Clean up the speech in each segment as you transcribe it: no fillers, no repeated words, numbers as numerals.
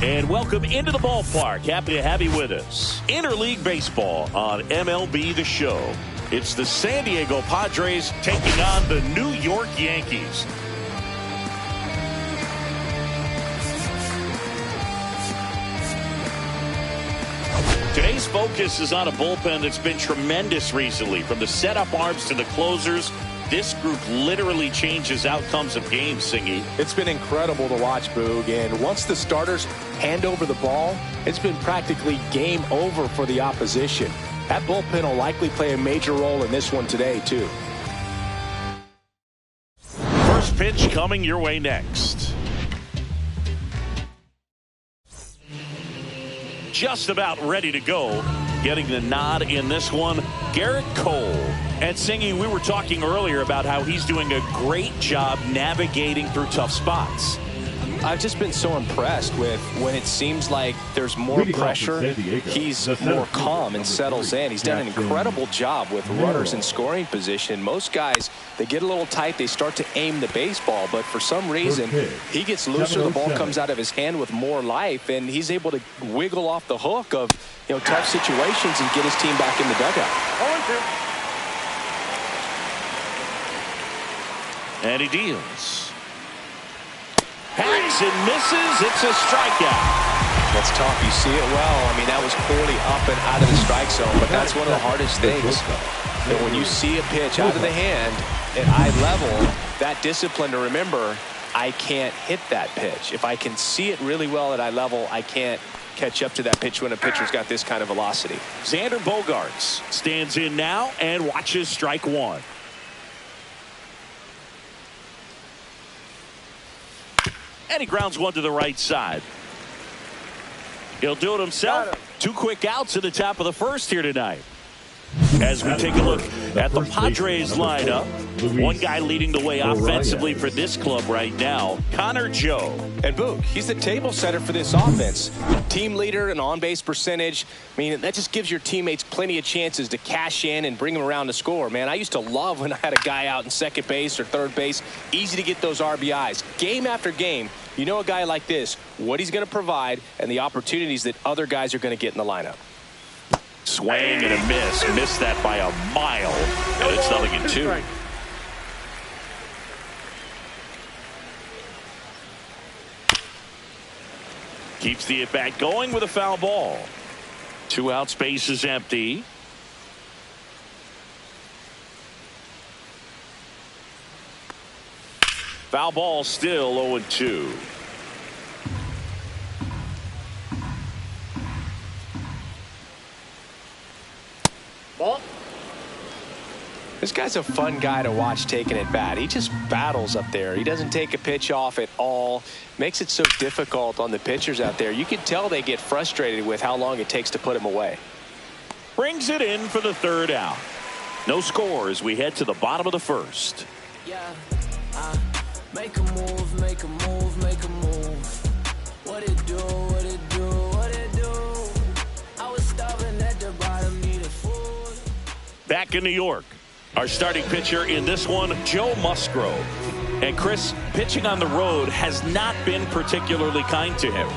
And welcome into the ballpark. Happy to have you with us. Interleague Baseball on MLB The Show. It's the San Diego Padres taking on the New York Yankees. Today's focus is on a bullpen that's been tremendous recently. From the setup arms to the closers, this group literally changes outcomes of games, Singy. It's been incredible to watch, Boog. And once the starters hand over the ball, it's been practically game over for the opposition. That bullpen will likely play a major role in this one today, too. First pitch coming your way next. Just about ready to go. Getting the nod in this one, Garrett Cole. And Singy, we were talking earlier about how he's doing a great job navigating through tough spots. I've just been so impressed with when it seems like there's more pressure, he's more calm and settles in. He's done an incredible job with runners in scoring position. Most guys, they get a little tight, they start to aim the baseball, but for some reason, he gets looser, the ball comes out of his hand with more life, and he's able to wiggle off the hook of tough situations and get his team back in the dugout. And he deals. Hacks and misses. It's a strikeout. That's tough. You see it well. I mean, that was poorly up and out of the strike zone, but that's one of the hardest things. That when you see a pitch out of the hand at eye level, that discipline to remember, I can't hit that pitch. If I can see it really well at eye level, I can't catch up to that pitch when a pitcher's got this kind of velocity. Xander Bogaerts stands in now and watches strike one. And he grounds one to the right side. He'll do it himself. 2 quick outs at the top of the first here tonight. As we take a look at the Padres lineup, one guy leading the way offensively for this club right now, Connor Joe. And Boog, he's the table setter for this offense. Team leader and on-base percentage. I mean, that just gives your teammates plenty of chances to cash in and bring them around to score, man. I used to love when I had a guy out in second base or third base. Easy to get those RBIs. Game after game, you know a guy like this, what he's going to provide and the opportunities that other guys are going to get in the lineup. Swing and a miss. Missed that by a mile. And it's 0-2. Keeps the at-bat going with a foul ball. 2 outs, base is empty. Foul ball, still 0-2. This guy's a fun guy to watch taking at bat. He just battles up there. He doesn't take a pitch off at all. Makes it so difficult on the pitchers out there. You can tell they get frustrated with how long it takes to put him away. Brings it in for the 3rd out. No score as we head to the bottom of the 1st. Yeah, make a move, make a move, make a move. What it do, what it do, what it do. I was starving at the bottom, needed food. Back in New York, our starting pitcher in this one, Joe Musgrove. And Chris, pitching on the road has not been particularly kind to him.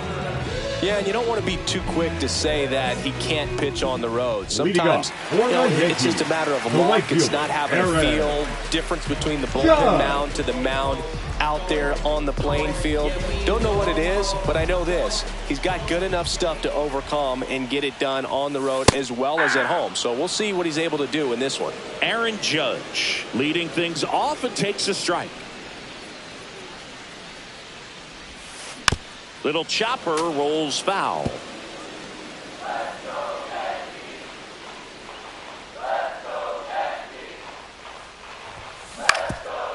Yeah, and you don't want to be too quick to say that he can't pitch on the road. Sometimes it's just a matter of luck. It's not having a feel difference between the bullpen mound to the mound out there on the playing field. Don't know what it is, but I know this. He's got good enough stuff to overcome and get it done on the road as well as at home. So we'll see what he's able to do in this one. Aaron Judge leading things off and takes a strike. Little chopper rolls foul.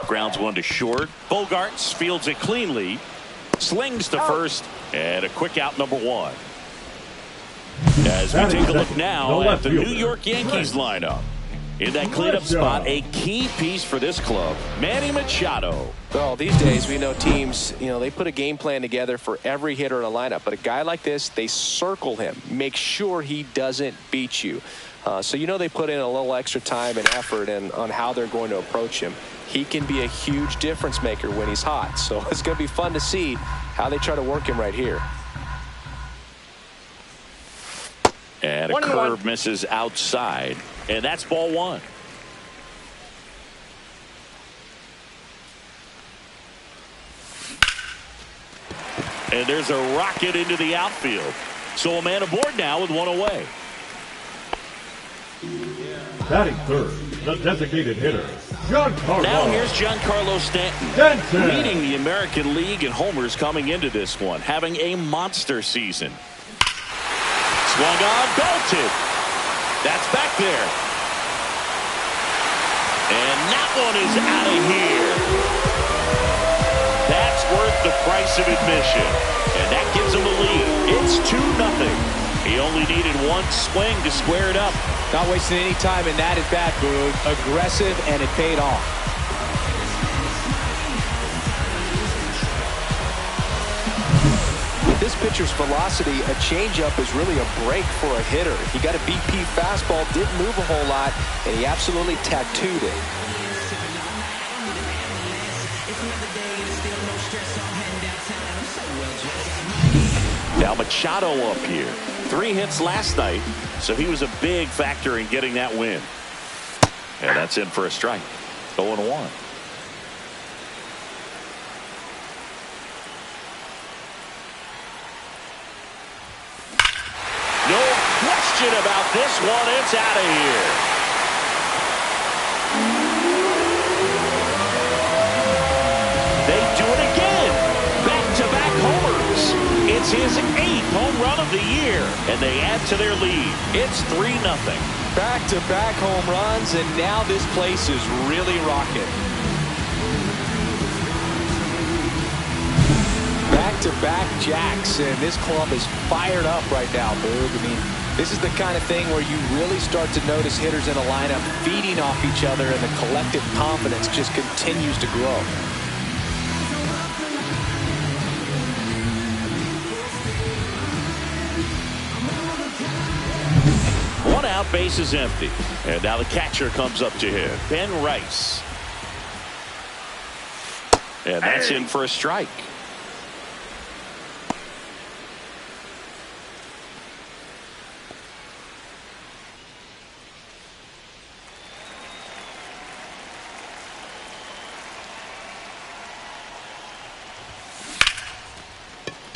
Grounds one to short. Bogarts fields it cleanly. Slings to first. And a quick out, number 1. As we take a look now at the New York Yankees lineup. In that cleanup spot, a key piece for this club, Manny Machado. Well, these days we know teams, they put a game plan together for every hitter in a lineup. But a guy like this, they circle him, make sure he doesn't beat you. So they put in a little extra time and effort on how they're going to approach him. He can be a huge difference maker when he's hot. So it's going to be fun to see how they try to work him right here. And a curve misses outside. And that's ball 1. And there's a rocket into the outfield. So a man aboard now with 1 away. Batting third, the designated hitter, Giancarlo. Now here's Giancarlo Stanton, leading the American League in homers coming into this one, having a monster season. Swung on, belted. That's back there. And that one is out of here. That's worth the price of admission. And that gives him the lead. It's 2-0. He only needed 1 swing to square it up. Not wasting any time in that at bat, Boog. Aggressive, and it paid off. With this pitcher's velocity, a changeup is really a break for a hitter. He got a BP fastball, didn't move a whole lot, and he absolutely tattooed it. Now Machado up here. 3 hits last night, so he was a big factor in getting that win. And that's in for a strike. 0-1. No question about this one. It's out of here. They do it again. Back-to-back homers. It's his 8th home run of the year, and they add to their lead. It's 3-0. Back-to-back home runs, and now this place is really rocking. back-to-back jacks, and this club is fired up right now, Boog. I mean, this is the kind of thing where you really start to notice hitters in a lineup feeding off each other, and the collective confidence just continues to grow. One out, base is empty. And now the catcher comes up to him, Ben Rice. And that's in for a strike.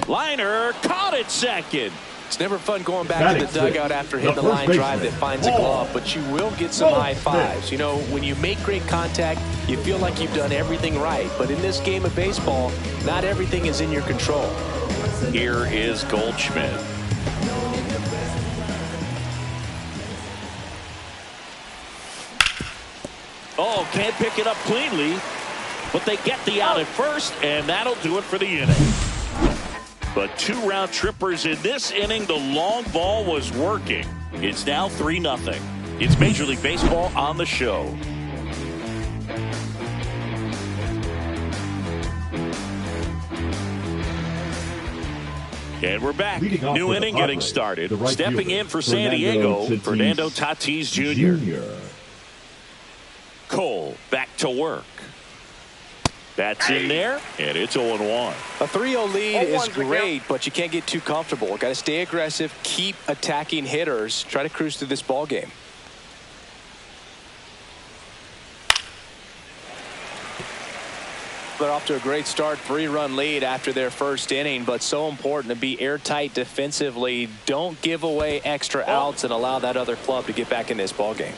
Liner caught it second. It's never fun going back to the dugout after hitting a line drive that finds a glove, but you will get some high fives. You know, when you make great contact, you feel like you've done everything right. But in this game of baseball, not everything is in your control. Here is Goldschmidt. Oh, can't pick it up cleanly, but they get the out at first, and that'll do it for the inning. But 2 round trippers in this inning. The long ball was working. It's now 3-0. It's Major League Baseball on the show. And we're back. New inning getting started. Stepping in for San Diego, Fernando Tatis Jr. Cole back to work. That's in there, and it's 0-1. A 3-0 lead is great, but you can't get too comfortable. Got to stay aggressive, keep attacking hitters, try to cruise through this ball game. They're off to a great start, 3-run lead after their first inning, but so important to be airtight defensively. Don't give away extra outs and allow that other club to get back in this ball game.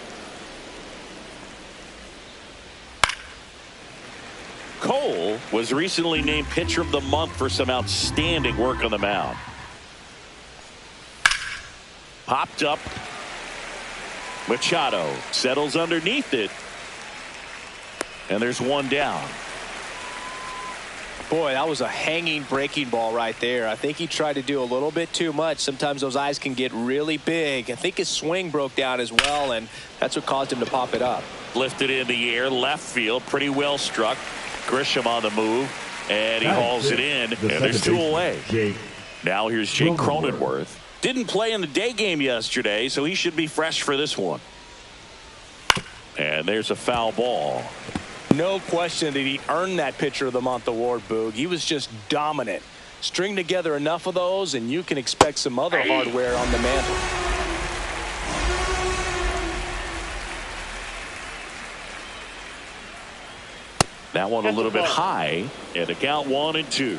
Cole was recently named Pitcher of the Month for some outstanding work on the mound. Popped up. Machado settles underneath it. And there's one down. Boy, that was a hanging breaking ball right there. I think he tried to do a little bit too much. Sometimes those eyes can get really big. I think his swing broke down as well, and that's what caused him to pop it up. Lifted in the air, left field, pretty well struck. Grisham on the move, and he hauls it in, and there's 2 away. Now here's Jake Cronenworth. Didn't play in the day game yesterday, so he should be fresh for this one. And there's a foul ball. No question that he earned that Pitcher of the Month award, Boog. He was just dominant. String together enough of those, and you can expect some other hardware on the mantle. That one a little bit high, and a count 1-2.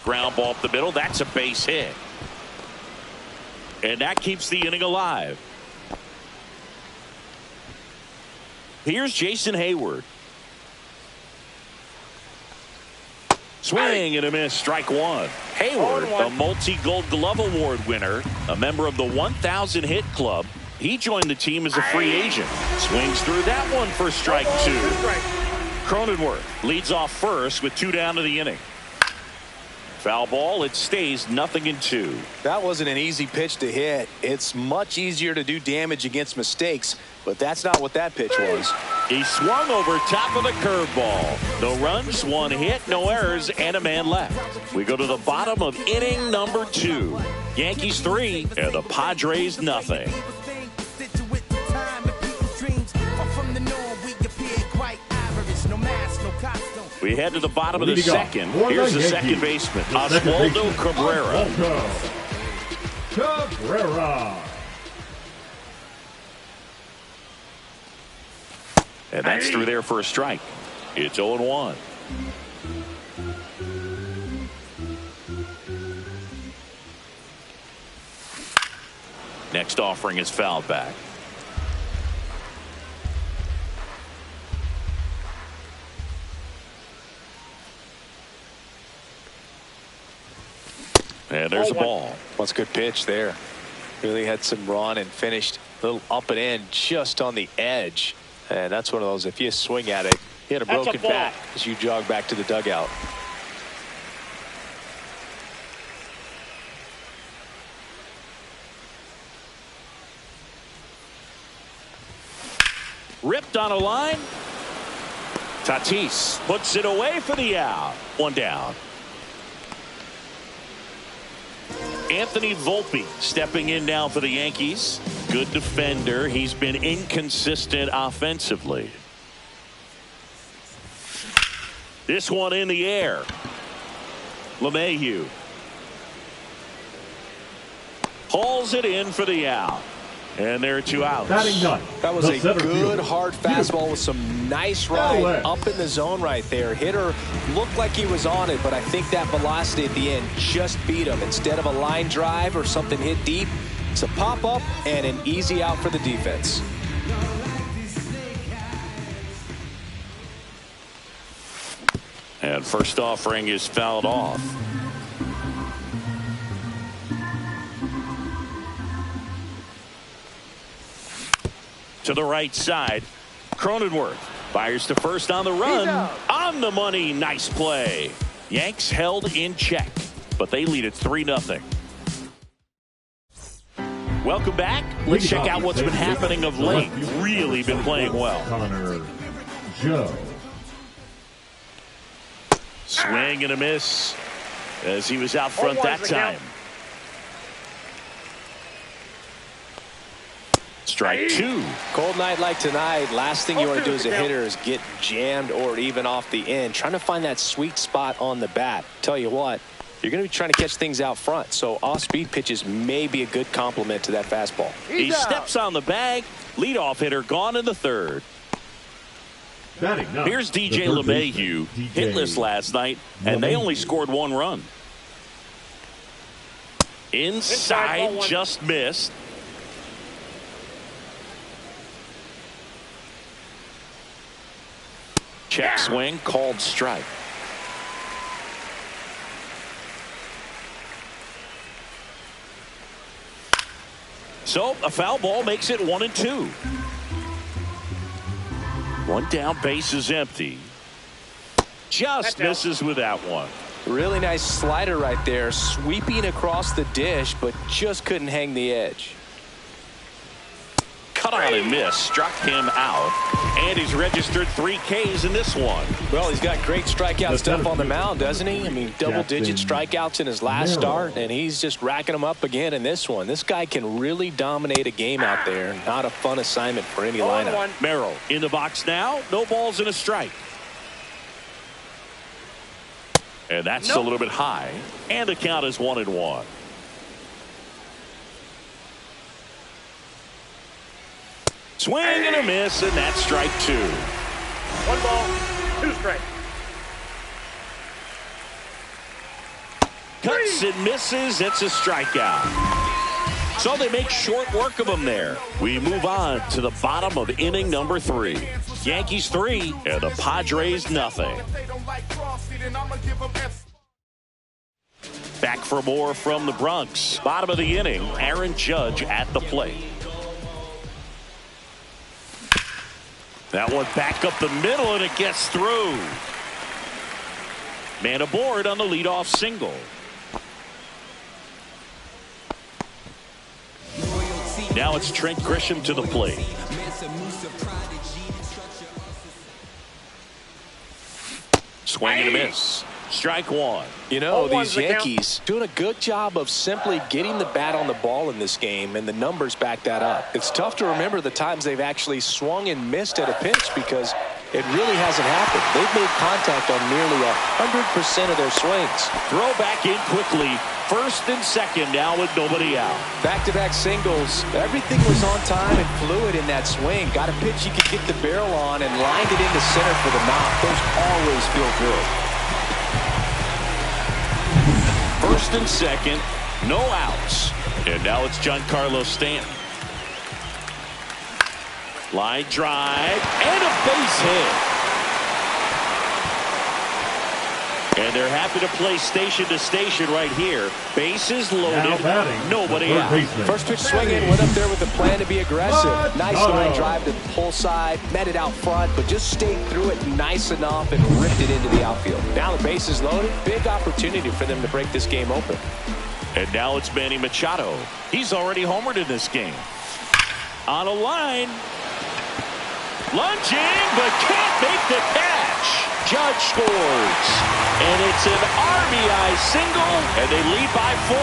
Ground ball up the middle. That's a base hit. And that keeps the inning alive. Here's Jason Hayward. Swing and a miss, strike one. Hayward, a multi-Gold Glove Award winner, a member of the 1,000 hit club. He joined the team as a free agent. Swings through that one for strike 2. Cronenworth leads off first with 2 down to the inning. Foul ball, it stays 0-2. That wasn't an easy pitch to hit. It's much easier to do damage against mistakes, but that's not what that pitch was. He swung over top of the curveball. No runs, 1 hit, no errors, and a man left. We go to the bottom of inning number 2. Yankees 3 and the Padres nothing. We head to the bottom of the second. Here's the second baseman, Oswaldo Cabrera. And that's through there for a strike. It's 0-1. Next offering is fouled back. And there's a ball. That's a good pitch there. Really had some run and finished a little up and in just on the edge. And that's one of those, if you swing at it, hit a broken bat as you jog back to the dugout. Ripped on a line. Tatis puts it away for the out. One down. Anthony Volpe stepping in now for the Yankees. Good defender. He's been inconsistent offensively. This one in the air. LeMahieu hauls it in for the out. And there are 2 outs. That was a good hard fastball with some nice ride up in the zone right there. Hitter looked like he was on it, but I think that velocity at the end just beat him. Instead of a line drive or something hit deep, it's a pop-up and an easy out for the defense. And first offering is fouled off. To the right side, Cronenworth fires to first on the run. On the money, nice play. Yanks held in check, but they lead it 3-0. Welcome back. Let's check out what's been happening of late. Really been playing well. Connor Joe. Swing and a miss as he was out front that time. Strike 2. Cold night like tonight, last thing you want to do as a hitter is get jammed or even off the end. Trying to find that sweet spot on the bat. Tell you what, you're going to be trying to catch things out front. So off-speed pitches may be a good complement to that fastball. He steps on the bag. Leadoff hitter gone in the 3rd. Here's DJ LeMahieu, hitless last night, and they only scored 1 run. Inside, just missed. Check swing, called strike. So a foul ball makes it 1-2. 1 down, base is empty. Just misses with that one. Really nice slider right there, sweeping across the dish, but just couldn't hang the edge. Cut on and miss, struck him out, and he's registered 3 Ks in this one. Well, he's got great strikeout stuff on the mound, doesn't he? I mean, double-digit strikeouts in his last start, and he's just racking them up again in this one. This guy can really dominate a game out there. Not a fun assignment for any lineup. Merrill in the box now, no balls and a strike. And that's a little bit high, and the count is 1-1. Swing and a miss, and that's strike 2. 1 ball, 2 strikes. Cuts and misses. It's a strikeout. So they make short work of him there. We move on to the bottom of inning number 3. Yankees 3 and the Padres nothing. Back for more from the Bronx. Bottom of the inning, Aaron Judge at the plate. That one back up the middle, and it gets through. Man aboard on the leadoff single. Now it's Trent Grisham to the plate. Swing and a miss. Strike 1. You know, these Yankees doing a good job of simply getting the bat on the ball in this game, and the numbers back that up. It's tough to remember the times they've actually swung and missed at a pitch because it really hasn't happened. They've made contact on nearly 100% of their swings. Throw back in quickly. First and second now with nobody out. Back-to-back singles. Everything was on time and fluid in that swing. Got a pitch you could get the barrel on and lined it into center for the knock. Those always feel good. First and second, no outs. And now it's Giancarlo Stanton. Line drive and a base hit. And they're happy to play station to station right here. Bases loaded, nobody out. First pitch swinging, went up there with the plan to be aggressive. Nice line drive to the pull side, met it out front, but just stayed through it nice enough and ripped it into the outfield. Now the bases loaded, big opportunity for them to break this game open. And now it's Manny Machado. He's already homered in this game. On a line. Lunging, but can't make the catch. Judge scores. And it's an RBI single, and they lead by 4.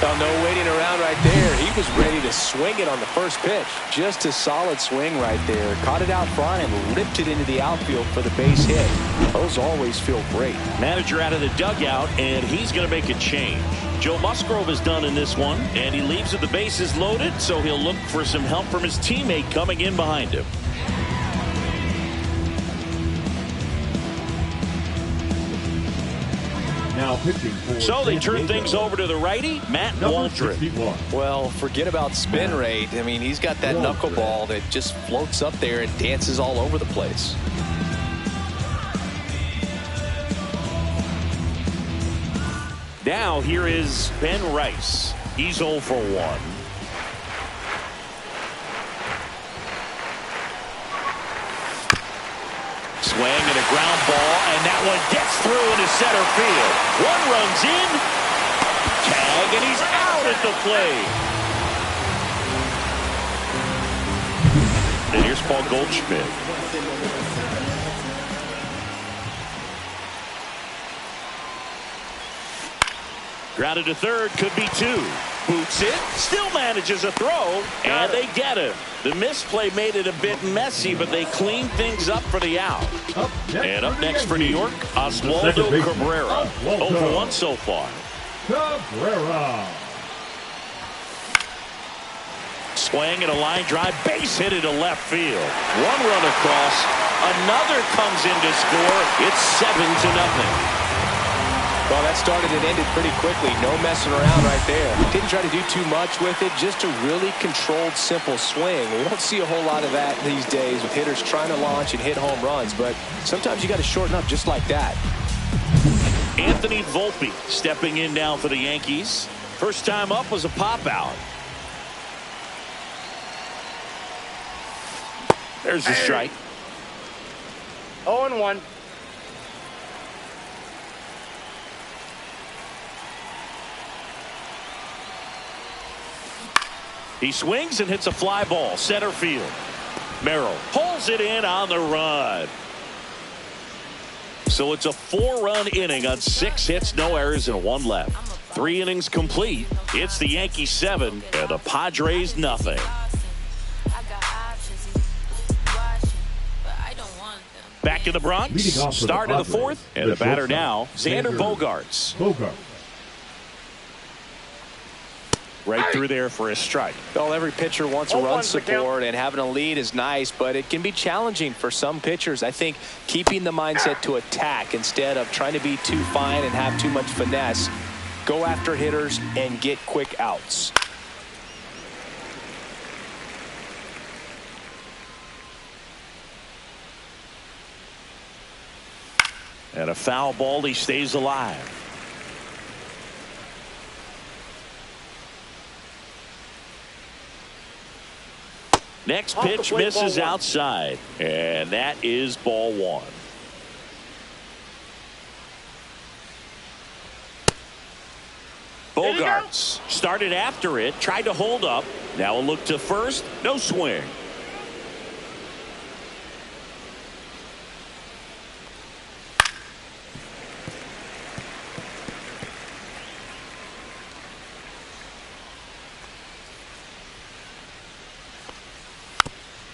Oh, no waiting around right there. He was ready to swing it on the first pitch. Just a solid swing right there. Caught it out front and ripped it into the outfield for the base hit. Those always feel great. Manager out of the dugout, and he's going to make a change. Joe Musgrove is done in this one, and he leaves with the bases loaded, so he'll look for some help from his teammate coming in behind him. Now pitching for so they turn things over to the righty, Matt Waldron. Well, forget about spin rate. I mean, he's got that knuckleball that just floats up there and dances all over the place. Now here is Ben Rice. He's 0 for 1. Swing and a ground ball, and that one gets through into center field. One runs in, tag, and he's out at the plate. And here's Paul Goldschmidt. Grounded to third, could be 2. Boots it, still manages a throw, and they get him. The misplay made it a bit messy, but they cleaned things up for the out. And up next for New York, Oswaldo Cabrera. 0 for 1 so far. Cabrera. Swing and a line drive, base hit into left field. One run across, another comes in to score. It's 7-0. Well, that started and ended pretty quickly. No messing around right there. Didn't try to do too much with it. Just a really controlled, simple swing. We don't see a whole lot of that these days with hitters trying to launch and hit home runs. But sometimes you got to shorten up just like that. Anthony Volpe stepping in now for the Yankees. First time up was a pop out. There's the strike. 0-1. He swings and hits a fly ball, center field. Merrill pulls it in on the run. So it's a 4-run inning on 6 hits, no errors, and 1 left. 3 innings complete. It's the Yankees 7 and the Padres nothing. Back in the Bronx, start of the 4th, and the batter now, Xander Bogaerts. Right through there for a strike. Well, every pitcher wants a run support, and having a lead is nice, but it can be challenging for some pitchers. I think keeping the mindset to attack instead of trying to be too fine and have too much finesse. Go after hitters and get quick outs. And a foul ball, he stays alive. Next pitch misses outside, and that is ball 1. Bogaerts started after it, tried to hold up. Now a look to first, no swing.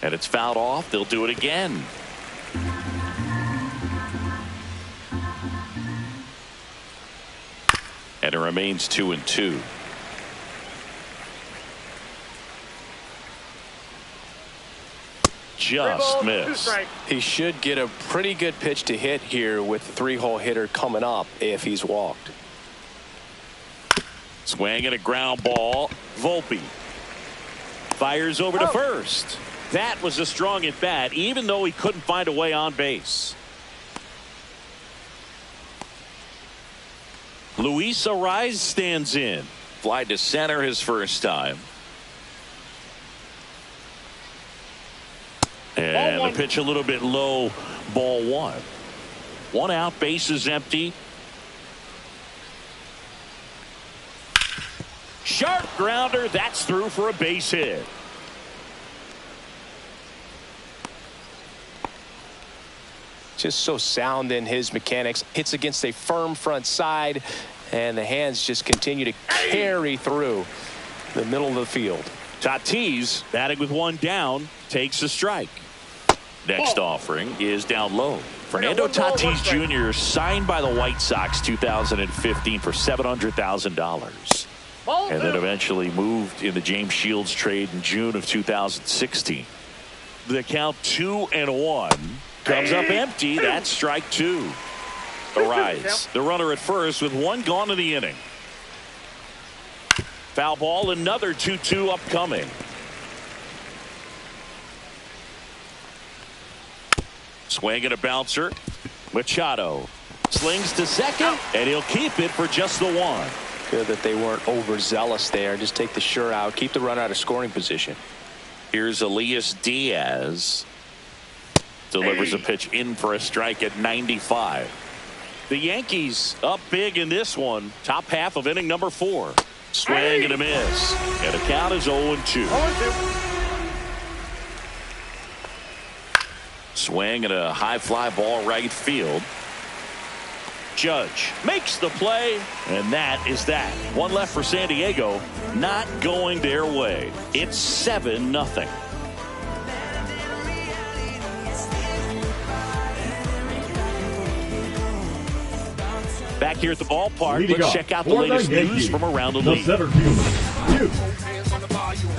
And it's fouled off. They'll do it again. And it remains 2-2. Just missed. He should get a pretty good pitch to hit here with the 3-hole hitter coming up if he's walked. Swing and a ground ball. Volpe fires over to first. That was a strong at bat, even though he couldn't find a way on base. Luis Ariz stands in. Fly to center his first time. And the pitch a little bit low, ball one. One out, bases empty. Sharp grounder, that's through for a base hit. Just so sound in his mechanics. Hits against a firm front side, and the hands just continue to carry through the middle of the field. Tatis, batting with one down, takes a strike. Next offering is down low. Fernando Tatis Jr. signed by the White Sox 2015 for $700,000. And then eventually moved in the James Shields trade in June of 2016. The count 2-1. Comes up empty. That's strike two. Ariz, the runner at first with one gone in the inning. Foul ball, another 2-2 upcoming. Swing and a bouncer. Machado slings to second, and he'll keep it for just the one. Good that they weren't overzealous there. Just take the sure out. Keep the run out of scoring position. Here's Elias Diaz. Delivers a pitch in for a strike at 95. The Yankees up big in this one. Top half of inning number 4. Swing and a miss. And the count is 0-2. Swing and a high fly ball right field. Judge makes the play, and that is that. One left for San Diego. Not going their way. It's 7-0. Back here at the ballpark, let's check out the latest news from around the league. Center fielder,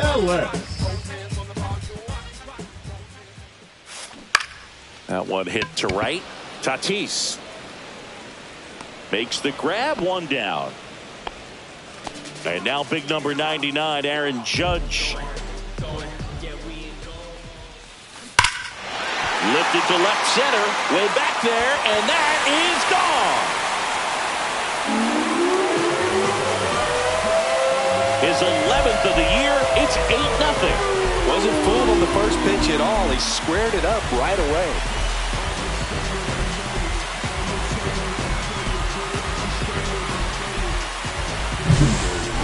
Alex. That one hit to right. Tatis makes the grab, one down. And now big number 99, Aaron Judge. Lifted to left center, way back there, and that is gone. His 11th of the year. It's 8-0. Wasn't fooled on the first pitch at all. He squared it up right away.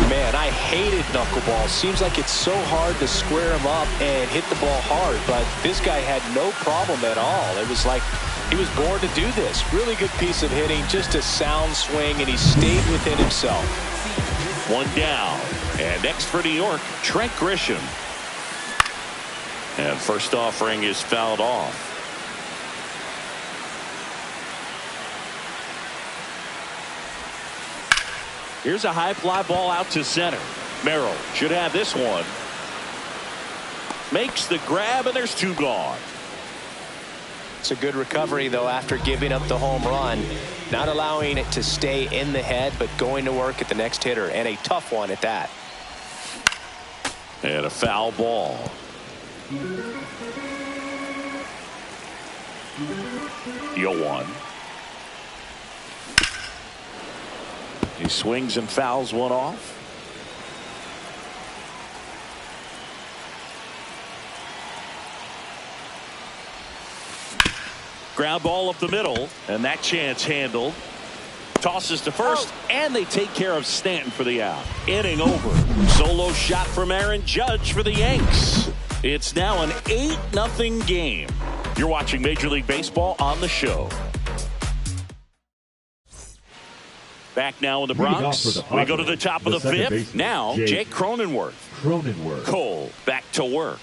Man, I hated knuckleball. Seems like it's so hard to square him up and hit the ball hard, but this guy had no problem at all. It was like he was born to do this. Really good piece of hitting, just a sound swing, and he stayed within himself. One down. And next for New York, Trent Grisham. And first offering is fouled off. Here's a high fly ball out to center. Merrill should have this one. Makes the grab, and there's two gone. It's a good recovery, though, after giving up the home run. Not allowing it to stay in the head, but going to work at the next hitter, and a tough one at that. And a foul ball. 0-1. He swings and fouls one off. Ground ball up the middle, and that chance handled. Tosses to first, and they take care of Stanton for the out. Inning over. Solo shot from Aaron Judge for the Yanks. It's now an 8-0 game. You're watching Major League Baseball on the show. Back now in the Bronx. We go to the top of the fifth. Now, Jake Cronenworth. Cole back to work.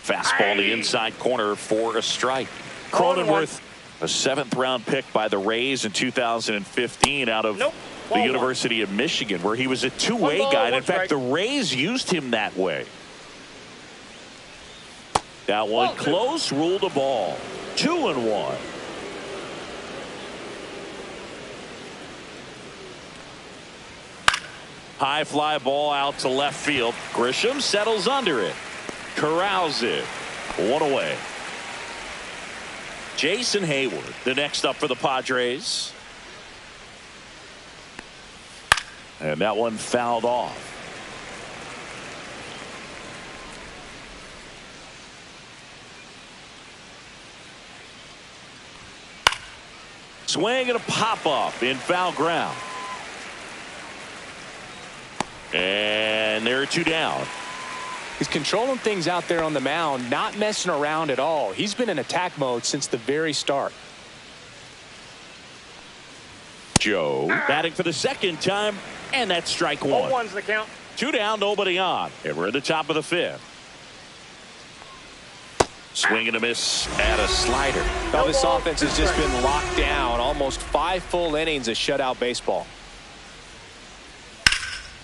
Fastball to the inside corner for a strike. Cronenworth, a 7th-round pick by the Rays in 2015 out of the University of Michigan, where he was a two-way guy. And in fact, the Rays used him that way. That one close, ruled a ball. 2-1. High fly ball out to left field. Grisham settles under it. Corrals it. One away. Jason Hayward, the next up for the Padres. And that one fouled off. Swing and a pop-up in foul ground. And there are 2 down. He's controlling things out there on the mound, not messing around at all. He's been in attack mode since the very start. Joe batting for the 2nd time, and that's strike 1. 0-1's the count. 2 down, nobody on. And we're at the top of the 5th. Swing and a miss at a slider. Now this offense has just been locked down. Almost 5 full innings of shutout baseball.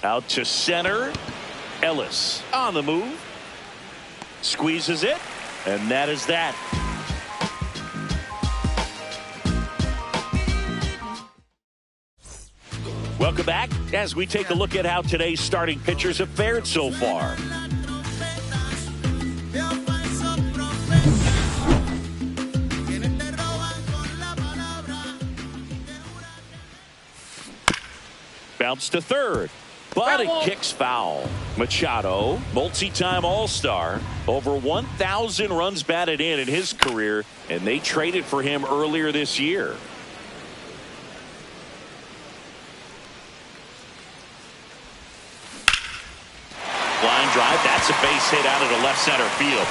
Out to center. Ellis on the move. Squeezes it. And that is that. Welcome back as we take a look at how today's starting pitchers have fared so far. Bounce to third, but it kicks foul. Machado, multi-time All-Star, over 1,000 runs batted in his career, and they traded for him earlier this year. Line drive, that's a base hit out of the left center field.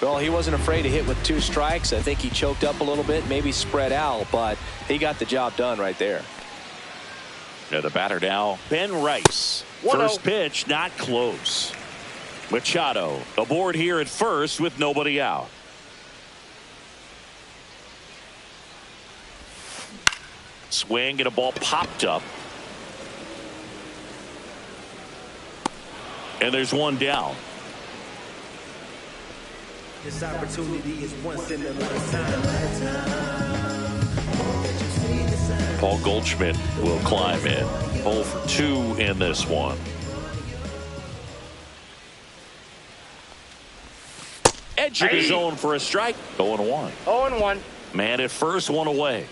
Well, he wasn't afraid to hit with 2 strikes. I think he choked up a little bit, maybe spread out, but he got the job done right there. Yeah, the batter now, Ben Rice. 1-0. First pitch, not close. Machado aboard here at first with nobody out. Swing and a ball popped up. And there's 1 down. This opportunity is once in a lifetime. Paul Goldschmidt will climb in. 0 for 2 in this one. Edge of the zone for a strike. 0-1. 0-1. Man at first, 1 away.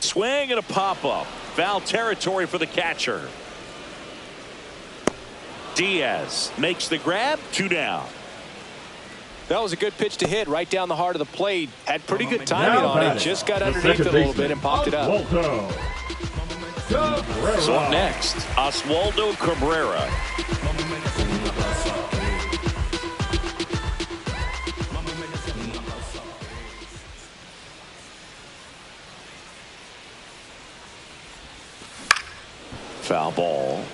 Swing and a pop-up. Foul territory for the catcher. Diaz makes the grab. 2 down. That was a good pitch to hit right down the heart of the plate. Had pretty good timing on it. Just got underneath it a little bit and popped it up. So up next, Oswaldo Cabrera. Foul ball.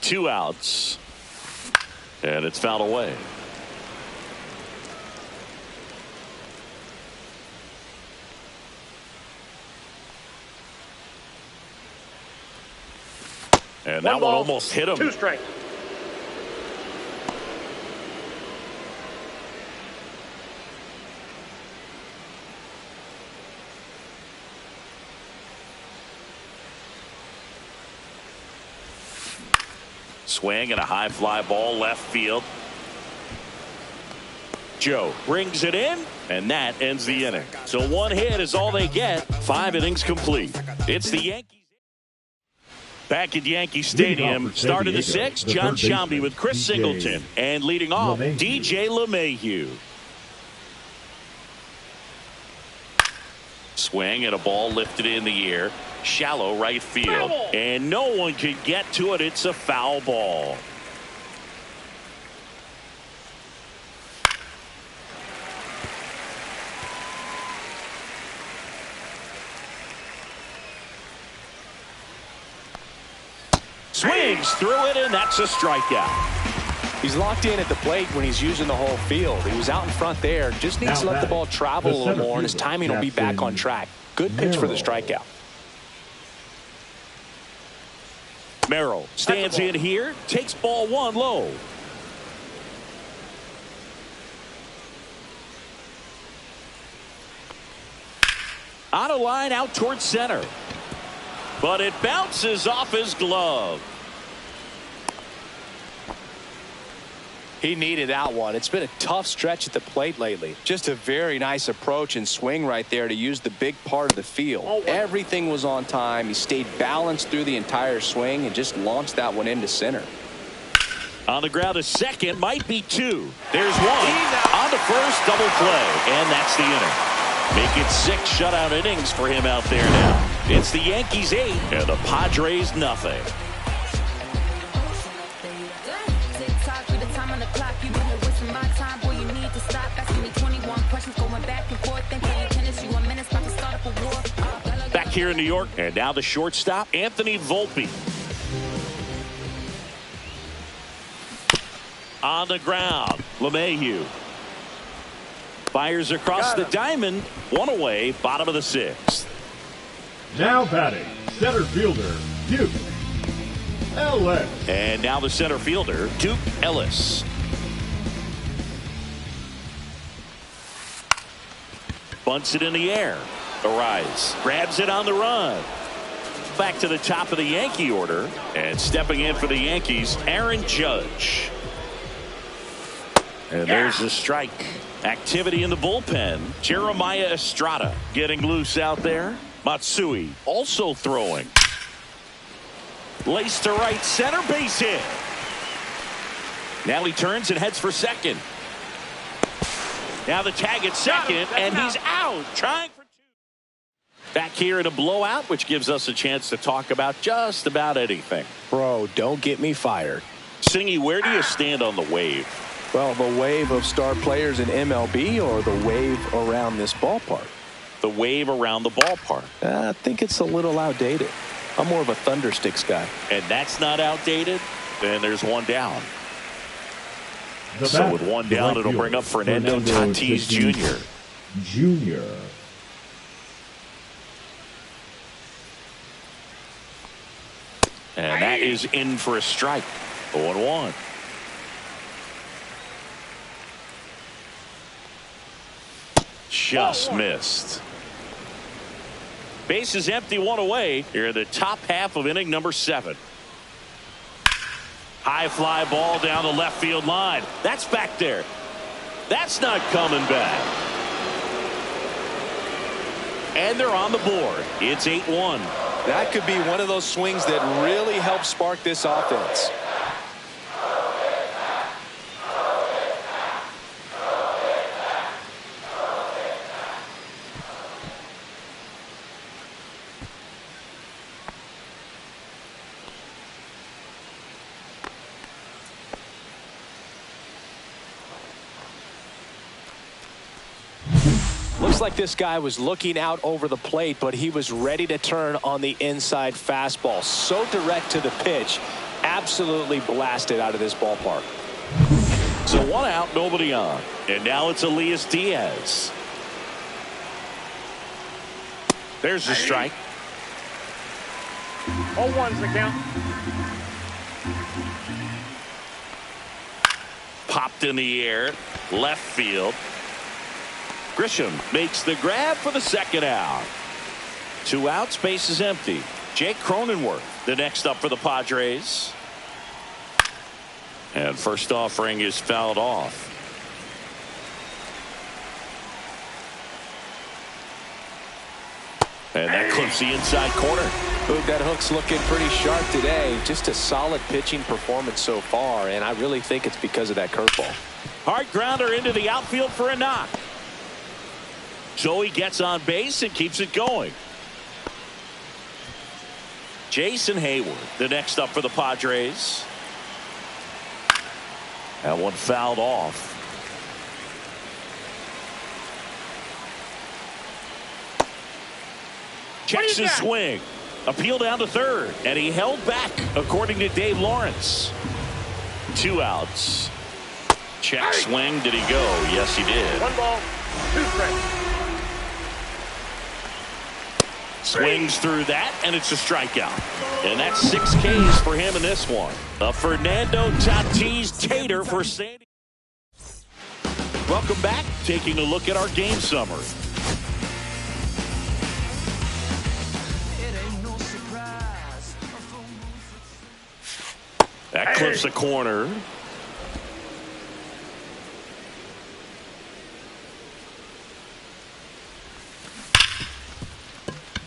Two outs. And it's fouled away. And that one almost hit him. 2 strikes. Swing and a high fly ball left field. Joe brings it in, and that ends the inning. So 1 hit is all they get. 5 innings complete. It's the Yankees. Back at Yankee Stadium, start of the 6th, John Sciambi with Chris Singleton. And leading off, DJ LeMahieu. Swing and a ball lifted in the air. Shallow right field. And no one can get to it. It's a foul ball. Swings through it, and that's a strikeout. He's locked in at the plate when he's using the whole field. He was out in front there. Just needs to let the ball travel a little more, and his timing will be back on track. Good pitch for the strikeout. Merrill stands in here, takes ball 1 low. On a line out towards center. But it bounces off his glove. He needed that one. It's been a tough stretch at the plate lately. Just a very nice approach and swing right there to use the big part of the field. Everything was on time. He stayed balanced through the entire swing and just launched that one into center. On the ground, a second, might be two. There's one. On the first, double play. And that's the inning. Make it 6 shutout innings for him out there now. It's the Yankees 8 and the Padres nothing. Back here in New York, and now the shortstop, Anthony Volpe. On the ground, LeMahieu fires across the diamond. One away, bottom of the 6th. Now batting, center fielder, Duke Ellis. And now the center fielder, Duke Ellis. Bunts it in the air. Arise, grabs it on the run. Back to the top of the Yankee order. And stepping in for the Yankees, Aaron Judge. And there's the strike. Activity in the bullpen. Jeremiah Estrada getting loose out there. Matsui also throwing. Lace to right center, base hit. Now he turns and heads for second. Now the tag at second, and he's out. Trying for 2. Back here in a blowout, which gives us a chance to talk about just about anything. Bro, don't get me fired. Singy, where do you stand on the wave? Well, the wave of star players in MLB or the wave around this ballpark? The wave around the ballpark. I think it's a little outdated. I'm more of a Thundersticks guy. And that's not outdated? Then there's one down. So with one down, it'll bring up Fernando Tatis Jr. And that is in for a strike. 0-1. Just missed. Base is empty, one away. Here in the top half of inning number 7. High fly ball down the left field line. That's back there. That's not coming back. And they're on the board. It's 8-1. That could be one of those swings that really helps spark this offense. Looks like this guy was looking out over the plate, but he was ready to turn on the inside fastball. So direct to the pitch. Absolutely blasted out of this ballpark. So 1 out, nobody on. And now it's Elias Diaz. There's the strike. 0-1's the count. Popped in the air. Left field. Grisham makes the grab for the second out. 2 outs, base is empty. Jake Cronenworth, the next up for the Padres. And first offering is fouled off. And that clips the inside corner. Ooh, that hook's looking pretty sharp today. Just a solid pitching performance so far, and I really think it's because of that curveball. Hard grounder into the outfield for a knock. So he gets on base and keeps it going. Jason Hayward, the next up for the Padres. That one fouled off. Checks his swing. Appeal down to third. And he held back, according to Dave Lawrence. 2 outs. Check swing. Did he go? Yes, he did. 1 ball, 2 strikes. Swings through that, and it's a strikeout. And that's 6 Ks for him in this one. A Fernando Tatis Tater for Sandy. Welcome back. Taking a look at our game summary. clips a corner.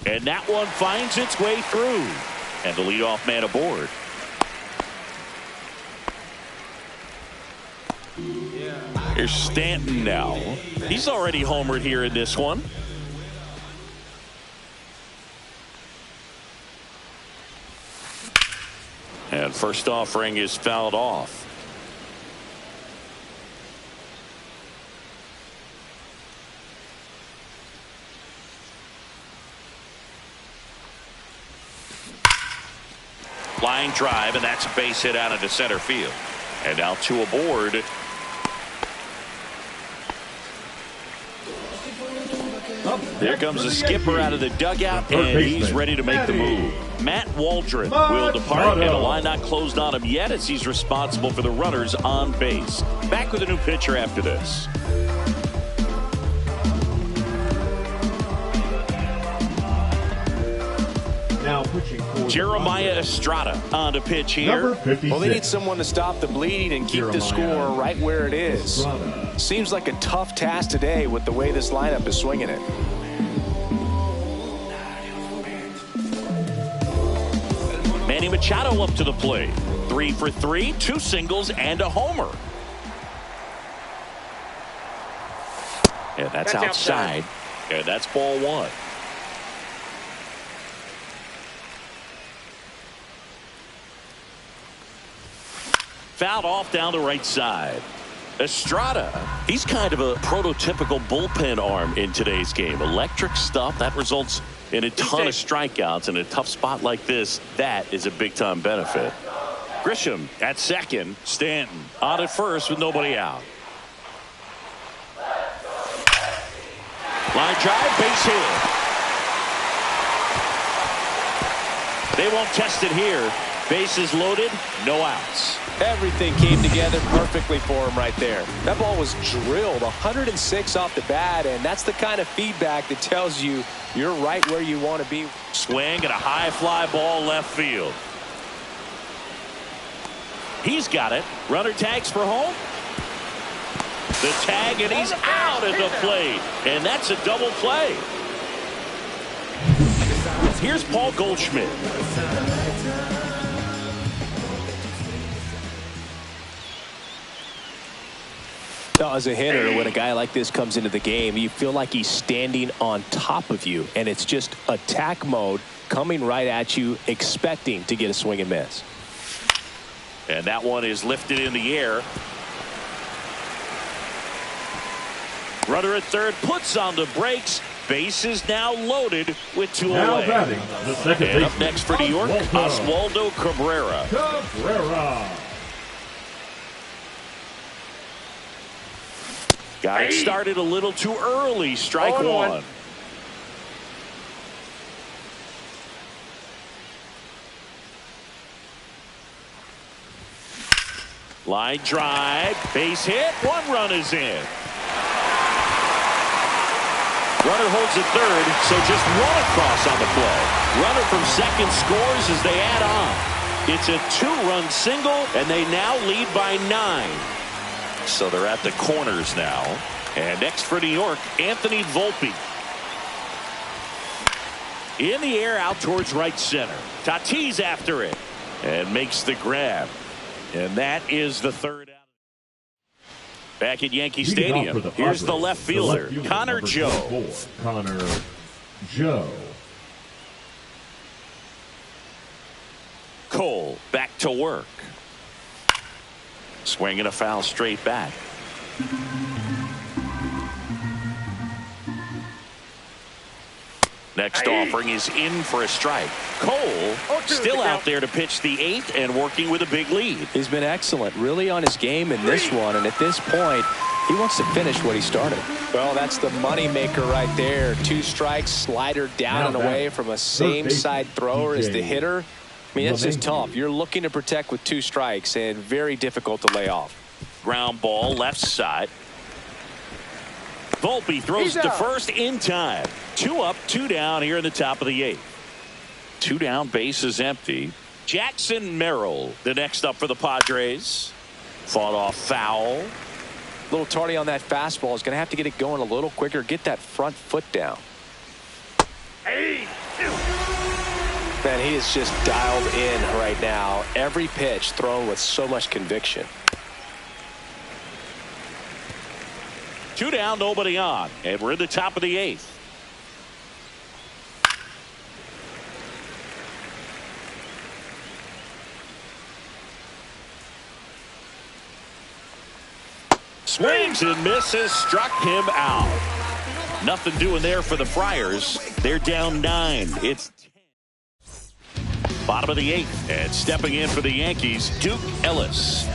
And that one finds its way through. And the leadoff man aboard. Here's Stanton now. He's already homered here in this one. And first offering is fouled off. Line drive, and that's a base hit out into center field. And now two aboard. There comes the skipper out of the dugout, and he's ready to make the move. Matt Waldron will depart, and a line not closed on him yet as he's responsible for the runners on base. Back with a new pitcher after this. Now pitching for Jeremiah Estrada on to pitch here. Well, they need someone to stop the bleed and keep the score right where it is. Seems like a tough task today with the way this lineup is swinging it. Manny Machado up to the plate. 3 for 3, 2 singles and a homer. And that's outside. And that's ball one. Fouled off down the right side. Estrada, he's kind of a prototypical bullpen arm in today's game. Electric stuff that results in a ton of strikeouts. In a tough spot like this, that is a big-time benefit. Grisham at second. Stanton on at first with nobody out. Line drive, base hit. They won't test it here. Bases loaded, no outs. Everything came together perfectly for him right there. That ball was drilled 106 off the bat, and that's the kind of feedback that tells you you're right where you want to be. Swing and a high fly ball left field. He's got it. Runner tags for home. The tag, and he's out at the plate. And that's a double play. Here's Paul Goldschmidt. As a hitter, when a guy like this comes into the game, you feel like he's standing on top of you, and it's just attack mode coming right at you, expecting to get a swing and miss. And that one is lifted in the air. Runner at third puts on the brakes. Base is now loaded with two away. The second and up next for New York, Oswaldo Cabrera. Got it started a little too early. Strike one. Line drive, base hit, 1 run is in. Runner holds at third, so just 1 across on the play. Runner from second scores as they add on. It's a 2-run single, and they now lead by 9. So they're at the corners now. And next for New York, Anthony Volpe. In the air out towards right center. Tatis after it and makes the grab. And that is the third out. Back at Yankee Stadium, here's the left fielder, Connor Joe. Connor Joe. Cole back to work. Swinging a foul straight back. Next offering is in for a strike. Cole still out there to pitch the 8th and working with a big lead. He's been excellent, really on his game in this one, and at this point he wants to finish what he started. Well, that's the money maker right there. 2 strikes, slider down and away from a same side thrower as the hitter. I mean, that's just tough. You're looking to protect with 2 strikes and very difficult to lay off. Ground ball left side. Volpe throws to first in time. 2 up, 2 down here in the top of the 8th. 2 down, base is empty. Jackson Merrill, the next up for the Padres. Fought off foul. A little tardy on that fastball. Is going to have to get it going a little quicker. Get that front foot down. Hey, Man, he is just dialed in right now. Every pitch thrown with so much conviction. 2 down, nobody on, and we're in the top of the 8th. Swings and misses, struck him out. Nothing doing there for the Friars. They're down 9. It's bottom of the 8th, and stepping in for the Yankees, Duke Ellis.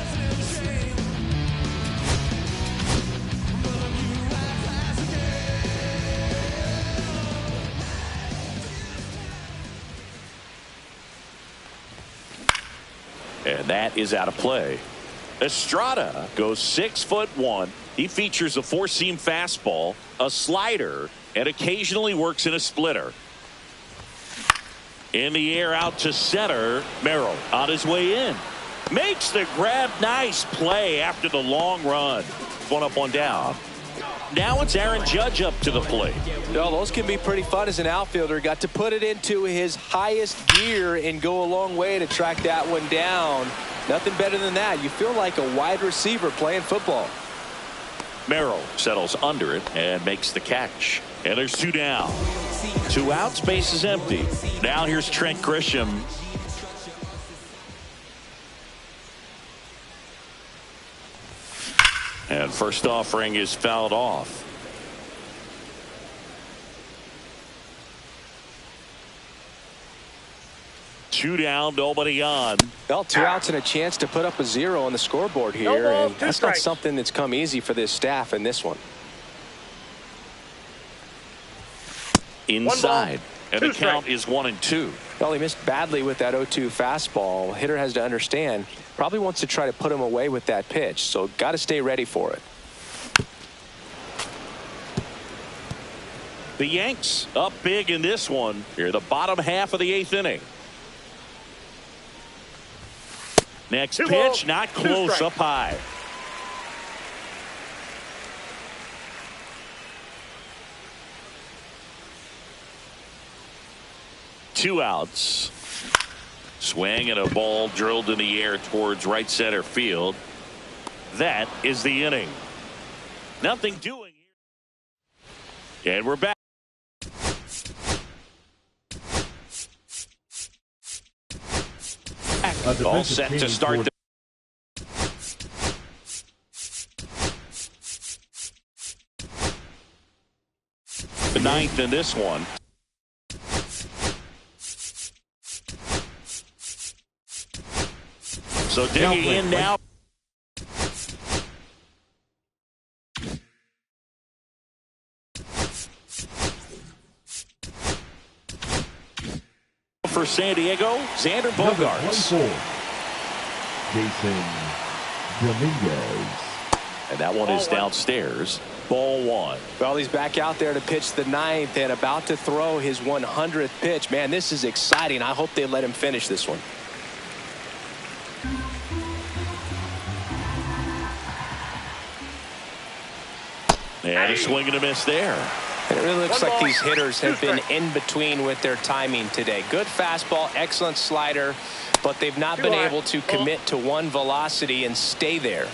And that is out of play. Estrada goes 6'1". He features a 4-seam fastball, a slider, and occasionally works in a splitter. In the air out to center. Merrill on his way in. Makes the grab. Nice play after the long run. 1 up, 1 down. Now it's Aaron Judge up to the plate. Well, those can be pretty fun as an outfielder. Got to put it into his highest gear and go a long way to track that one down. Nothing better than that. You feel like a wide receiver playing football. Merrill settles under it and makes the catch. And there's 2 down. 2 outs, base is empty. Now here's Trent Grisham. And first offering is fouled off. Two down, nobody on. Well, 2 outs and a chance to put up a 0 on the scoreboard here, and that's not something that's come easy for this staff in this one. Inside, and the count is 1-2. Well, he missed badly with that 0-2 fastball. Hitter has to understand, probably wants to try to put him away with that pitch, so got to stay ready for it. The Yanks up big in this one. Here, the bottom half of the 8th inning. Next pitch, not close, up high. Two outs. Swing and a ball drilled in the air towards right center field. That is the inning. Nothing doing here. And we're back. All set to start the 9th in this one. So digging in now. For San Diego, Xander Bogaerts. Jason Dominguez. And that one is downstairs. Ball 1. Well, he's back out there to pitch the 9th and about to throw his 100th pitch. Man, this is exciting. I hope they let him finish this one. And a swing and a miss there. And it really looks like these hitters have been in between with their timing today. Good fastball, excellent slider, but they've not been able to commit to one velocity and stay there.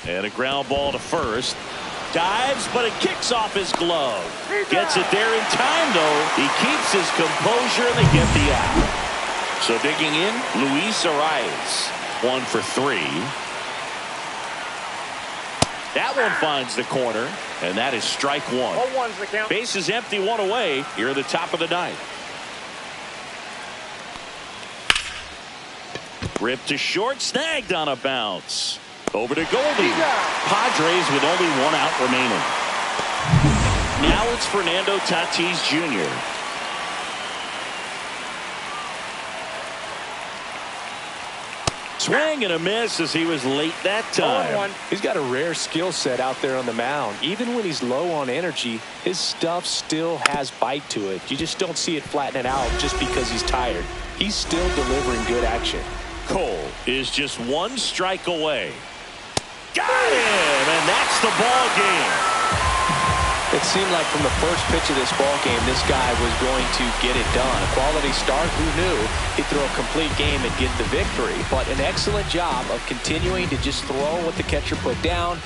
And a ground ball to first. Dives, but it kicks off his glove. Gets it there in time, though. He keeps his composure, and they get the out. So digging in, Luis Arias. 1 for 3. That one finds the corner, and that is strike 1. 0-1's the count. Base is empty, 1 away. Here at the top of the 9th. Ripped to short, snagged on a bounce. Over to Goldie. Padres with only 1 out remaining. Now it's Fernando Tatis Jr. Swing and a miss as he was late that time. He's got a rare skill set out there on the mound. Even when he's low on energy, his stuff still has bite to it. You just don't see it flatten it out just because he's tired. He's still delivering good action. Cole is just one strike away. Got him, and that's the ball game. It seemed like from the first pitch of this ball game, this guy was going to get it done. A quality start, who knew he'd throw a complete game and get the victory. But an excellent job of continuing to just throw what the catcher put down.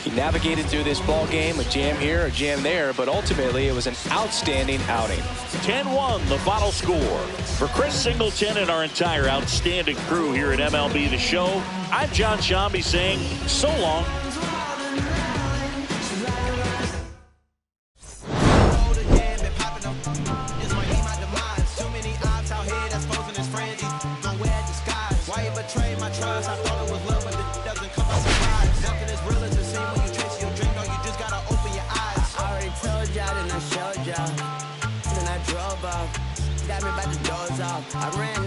He navigated through this ball game, a jam here, a jam there, but ultimately it was an outstanding outing. 10-1, the final score. For Chris Singleton and our entire outstanding crew here at MLB The Show, I'm John Shambi saying so long. I ran